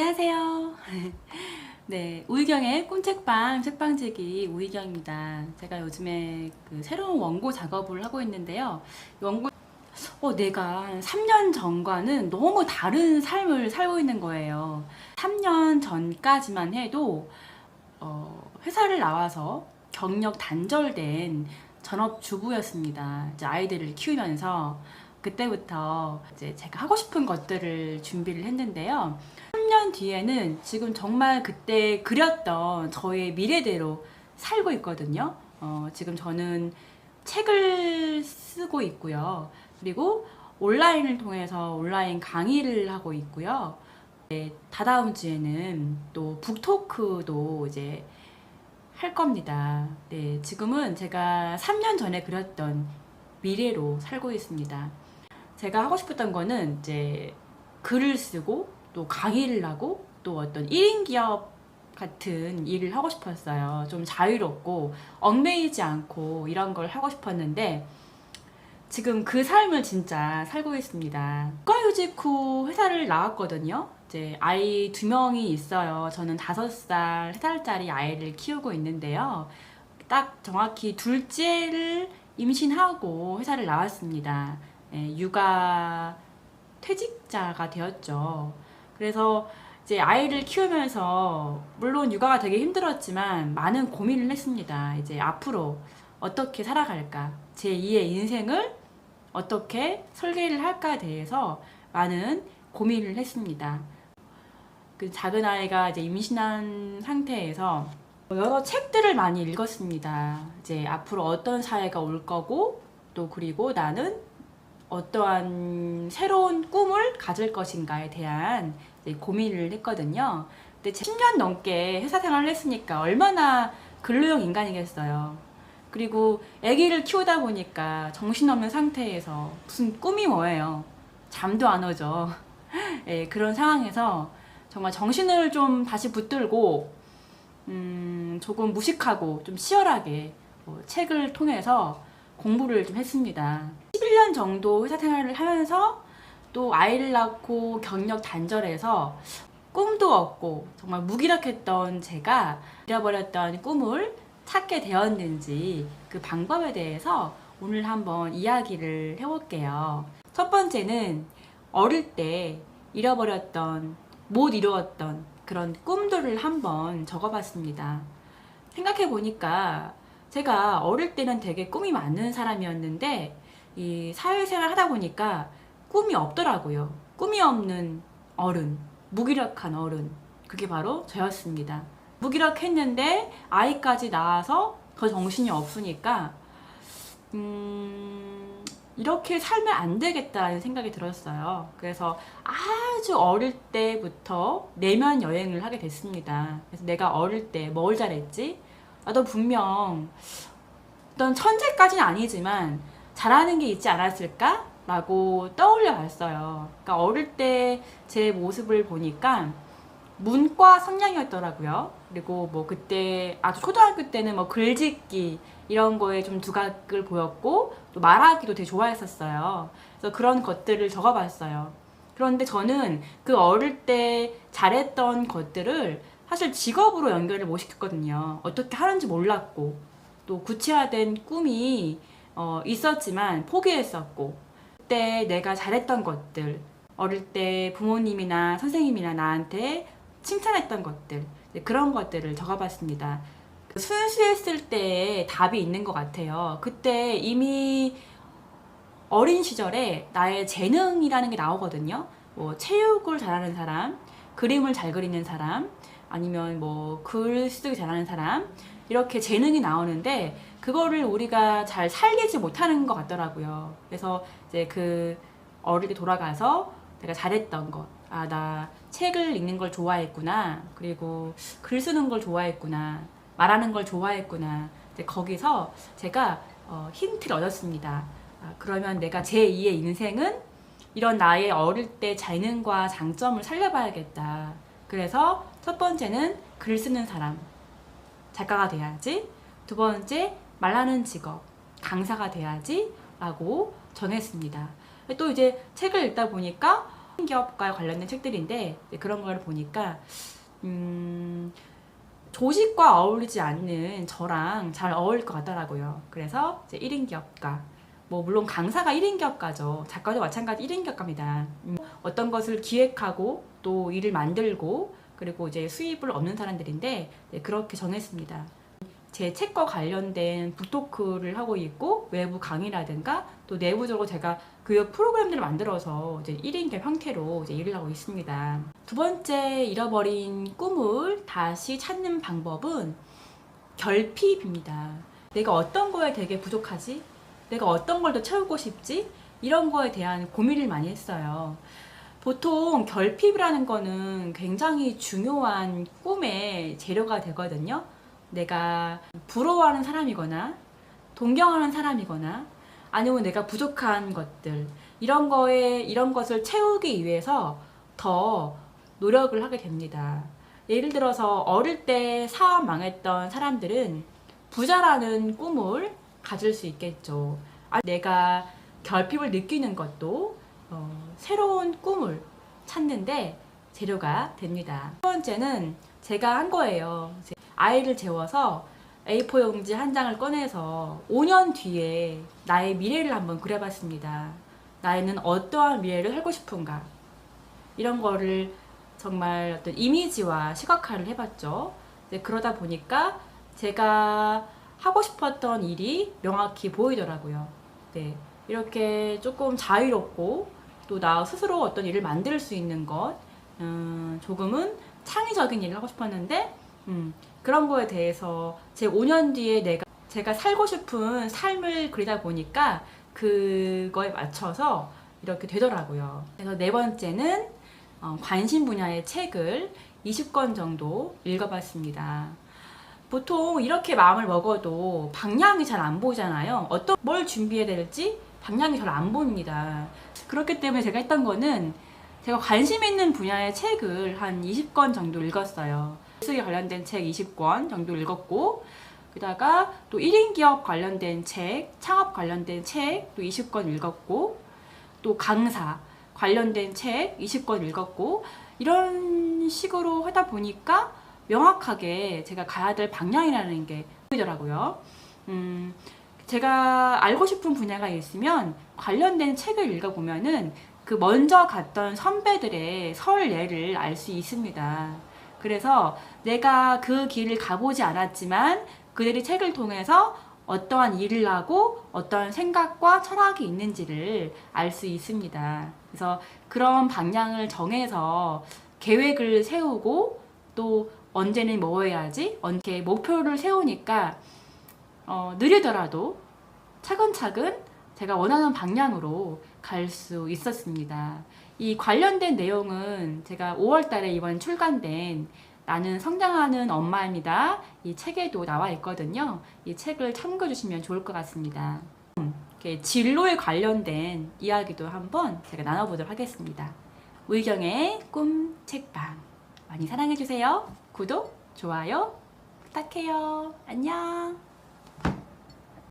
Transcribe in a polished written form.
안녕하세요. 네, 우희경의 꿈책방 책방지기 우희경입니다. 제가 요즘에 새로운 원고 작업을 하고 있는데요. 내가 3년 전과는 너무 다른 삶을 살고 있는 거예요. 3년 전까지만 해도 회사를 나와서 경력 단절된 전업주부였습니다. 이제 아이들을 키우면서 그때부터 이제 제가 하고 싶은 것들을 준비를 했는데요. 3년 뒤에는 지금 정말 그때 그렸던 저의 미래대로 살고 있거든요. 지금 저는 책을 쓰고 있고요. 그리고 온라인을 통해서 온라인 강의를 하고 있고요. 네, 다다음 주에는 또 북토크도 이제 할 겁니다. 네, 지금은 제가 3년 전에 그렸던 미래로 살고 있습니다. 제가 하고 싶었던 거는 이제 글을 쓰고 또 강의를 하고 또 어떤 1인 기업 같은 일을 하고 싶었어요. 좀 자유롭고 얽매이지 않고 이런 걸 하고 싶었는데 지금 그 삶을 진짜 살고 있습니다. 육아휴직 후 회사를 나왔거든요. 이제 아이 2명이 있어요. 저는 5살, 3살짜리 아이를 키우고 있는데요. 딱 정확히 둘째를 임신하고 회사를 나왔습니다. 육아 퇴직자가 되었죠. 그래서 이제 아이를 키우면서 물론 육아가 되게 힘들었지만 많은 고민을 했습니다. 이제 앞으로 어떻게 살아갈까? 제 2의 인생을 어떻게 설계를 할까에 대해서 많은 고민을 했습니다. 그 작은 아이가 이제 임신한 상태에서 여러 책들을 많이 읽었습니다. 이제 앞으로 어떤 사회가 올 거고 또 그리고 나는 어떠한 새로운 꿈을 가질 것인가에 대한 이제 고민을 했거든요. 근데 10년 넘게 회사 생활을 했으니까 얼마나 근로형 인간이겠어요. 그리고 아기를 키우다 보니까 정신없는 상태에서 무슨 꿈이 뭐예요. 잠도 안 오죠. 예, 그런 상황에서 정말 정신을 좀 다시 붙들고 조금 무식하고 좀 치열하게 책을 통해서 공부를 좀 했습니다. 11년 정도 회사 생활을 하면서 또 아이를 낳고 경력 단절해서 꿈도 없고 정말 무기력했던 제가 잃어버렸던 꿈을 찾게 되었는지 그 방법에 대해서 오늘 한번 이야기를 해볼게요. 첫 번째는 어릴 때 잃어버렸던, 못 이루었던 그런 꿈들을 한번 적어봤습니다. 생각해보니까 제가 어릴 때는 되게 꿈이 많은 사람이었는데 이 사회생활 하다 보니까 꿈이 없더라고요. 꿈이 없는 어른, 무기력한 어른, 그게 바로 저였습니다. 무기력했는데 아이까지 낳아서 더 정신이 없으니까 이렇게 살면 안 되겠다는 생각이 들었어요. 그래서 아주 어릴 때부터 내면 여행을 하게 됐습니다. 그래서 내가 어릴 때 뭘 잘했지? 나도 분명 어떤 천재까지는 아니지만 잘하는 게 있지 않았을까? 라고 떠올려 봤어요. 그러니까 어릴 때 제 모습을 보니까 문과 성향이었더라고요. 그리고 뭐 그때 아주 초등학교 때는 뭐 글짓기 이런 거에 좀 두각을 보였고 또 말하기도 되게 좋아했었어요. 그래서 그런 것들을 적어봤어요. 그런데 저는 그 어릴 때 잘했던 것들을 사실 직업으로 연결을 못 시켰거든요. 어떻게 하는지 몰랐고 또 구체화된 꿈이 있었지만 포기했었고 그때 내가 잘했던 것들 어릴 때 부모님이나 선생님이나 나한테 칭찬했던 것들 그런 것들을 적어봤습니다. 순수했을 때의 답이 있는 것 같아요. 그때 이미 어린 시절에 나의 재능이라는 게 나오거든요. 뭐 체육을 잘하는 사람, 그림을 잘 그리는 사람, 아니면 뭐 글 쓰기 잘하는 사람 이렇게 재능이 나오는데 그거를 우리가 잘 살리지 못하는 것 같더라고요. 그래서 이제 그 어릴 때 돌아가서 내가 잘했던 것, 나 책을 읽는 걸 좋아했구나, 그리고 글 쓰는 걸 좋아했구나, 말하는 걸 좋아했구나. 이제 거기서 제가 힌트를 얻었습니다. 그러면 내가 제2의 인생은 이런 나의 어릴 때 재능과 장점을 살려봐야겠다. 그래서 첫 번째는 글 쓰는 사람, 작가가 돼야지. 두 번째, 말하는 직업, 강사가 돼야지. 라고 정했습니다. 또 이제 책을 읽다 보니까 기업과 관련된 책들인데 그런 걸 보니까 조직과 어울리지 않는 저랑 잘 어울릴 것 같더라고요. 그래서 이제 1인 기업가, 뭐 물론 강사가 1인 기업가죠. 작가도 마찬가지 1인 기업가입니다. 어떤 것을 기획하고 또 일을 만들고 그리고 이제 수입을 얻는 사람들인데 그렇게 정했습니다. 제 책과 관련된 북토크를 하고 있고 외부 강의라든가 또 내부적으로 제가 교육 프로그램들을 만들어서 이제 1인 기업 형태로 이제 일을 하고 있습니다. 두 번째 잃어버린 꿈을 다시 찾는 방법은 결핍입니다. 내가 어떤 거에 되게 부족하지? 내가 어떤 걸 더 채우고 싶지? 이런 거에 대한 고민을 많이 했어요. 보통 결핍이라는 거는 굉장히 중요한 꿈의 재료가 되거든요. 내가 부러워하는 사람이거나 동경하는 사람이거나 아니면 내가 부족한 것들 이런 것을 채우기 위해서 더 노력을 하게 됩니다. 예를 들어서 어릴 때 사업 망했던 사람들은 부자라는 꿈을 가질 수 있겠죠. 내가 결핍을 느끼는 것도 새로운 꿈을 찾는데 재료가 됩니다. 첫 번째는 제가 한 거예요. 아이를 재워서 A4 용지 한 장을 꺼내서 5년 뒤에 나의 미래를 한번 그려봤습니다. 나는 어떠한 미래를 살고 싶은가? 이런 거를 정말 어떤 이미지와 시각화를 해봤죠. 그러다 보니까 제가 하고 싶었던 일이 명확히 보이더라고요. 네, 이렇게 조금 자유롭고 또 나 스스로 어떤 일을 만들 수 있는 것, 조금은 창의적인 일을 하고 싶었는데 그런 거에 대해서 제 5년 뒤에 제가 살고 싶은 삶을 그리다 보니까 그거에 맞춰서 이렇게 되더라고요. 그래서 네 번째는 관심 분야의 책을 20권 정도 읽어봤습니다. 보통 이렇게 마음을 먹어도 방향이 잘 안 보이잖아요. 뭘 준비해야 될지 방향이 잘 안 보입니다. 그렇기 때문에 제가 했던 거는 제가 관심 있는 분야의 책을 한 20권 정도 읽었어요. 수익에 관련된 책 20권 정도 읽었고 그다가 또 1인 기업 관련된 책, 창업 관련된 책 또 20권 읽었고 또 강사 관련된 책 20권 읽었고 이런 식으로 하다 보니까 명확하게 제가 가야 될 방향이라는 게 보이더라고요. 제가 알고 싶은 분야가 있으면 관련된 책을 읽어보면은 그 먼저 갔던 선배들의 설례를 알 수 있습니다. 그래서 내가 그 길을 가보지 않았지만 그들의 책을 통해서 어떠한 일을 하고 어떠한 생각과 철학이 있는지를 알 수 있습니다. 그래서 그런 방향을 정해서 계획을 세우고 또 언제는 뭐 해야지? 언제 목표를 세우니까 느리더라도 차근차근 제가 원하는 방향으로 갈 수 있었습니다. 이 관련된 내용은 제가 5월 달에 이번 출간된 나는 성장하는 엄마입니다. 이 책에도 나와 있거든요. 이 책을 참고해 주시면 좋을 것 같습니다. 진로에 관련된 이야기도 한번 제가 나눠보도록 하겠습니다. 우이경의 꿈 책방 많이 사랑해 주세요. 구독, 좋아요 부탁해요. 안녕.